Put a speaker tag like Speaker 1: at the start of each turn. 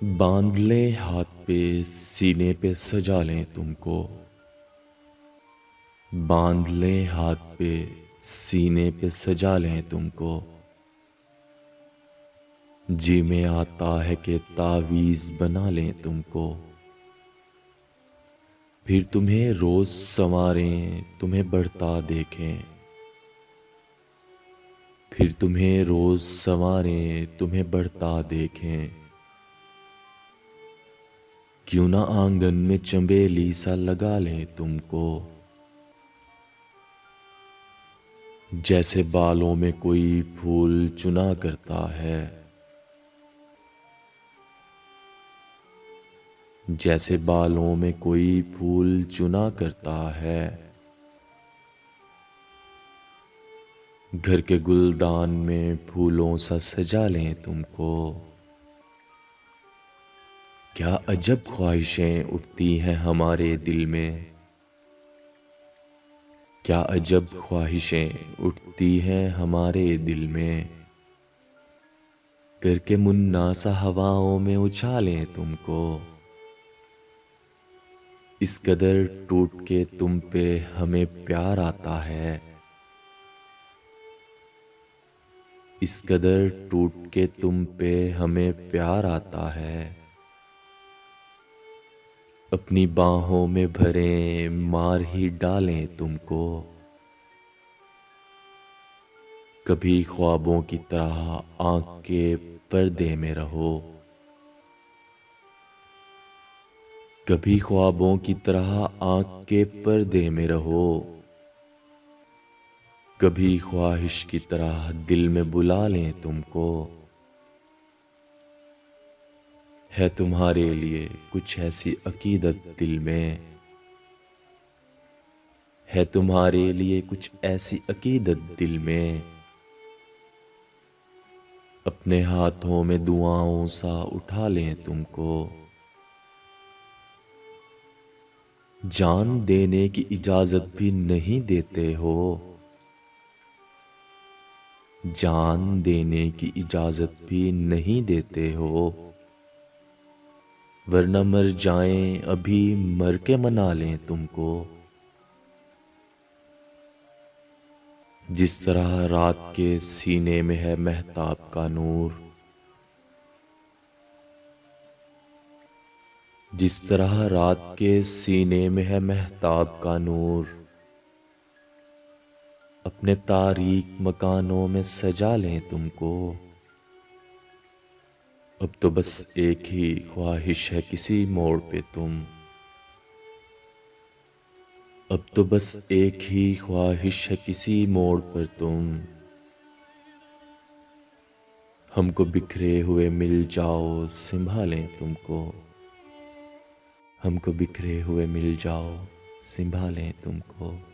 Speaker 1: बांध ले हाथ पे सीने पे सजा लें तुमको। बांध ले हाथ पे सीने पे सजा लें तुमको। जी में आता है कि तावीज़ बना लें तुमको। फिर तुम्हें रोज संवारें, तुम्हें बढ़ता देखें। फिर तुम्हें रोज संवारें, तुम्हें बढ़ता देखें। क्यों ना आंगन में चंबेली सा लगा लें तुमको। जैसे बालों में कोई फूल चुना करता है। जैसे बालों में कोई फूल चुना करता है। घर के गुलदान में फूलों सा सजा लें तुमको। क्या अजब ख्वाहिशें उठती हैं हमारे दिल में। क्या अजब ख्वाहिशें उठती हैं हमारे दिल में। करके मुन्ना सा हवाओं में उछालें तुमको। इस कदर टूट के तुम पे हमें प्यार आता है। इस कदर टूट के तुम पे हमें प्यार आता है। अपनी बाहों में भरें, मार ही डालें तुमको। कभी ख्वाबों की तरह आंख के पर्दे में रहो। कभी ख्वाबों की तरह आंख के पर्दे में रहो। कभी ख्वाहिश की तरह दिल में बुला लें तुमको। है तुम्हारे लिए कुछ ऐसी अकीदत दिल में। है तुम्हारे लिए कुछ ऐसी अकीदत दिल में। अपने हाथों में दुआओं सा उठा लें तुमको। जान देने की इजाजत भी नहीं देते हो। जान देने की इजाजत भी नहीं देते हो। वरना मर जाएं अभी मर के मना लें तुमको। जिस तरह रात के सीने में है महताब का नूर। जिस तरह रात के सीने में है महताब का नूर। अपने तारीक मकानों में सजा लें तुमको। अब तो बस एक ही ख्वाहिश है किसी मोड़ पे तुम। अब तो बस एक ही ख्वाहिश है किसी मोड़ पर तुम। हमको बिखरे हुए मिल जाओ संभालें तुमको। हमको बिखरे हुए मिल जाओ संभालें तुमको।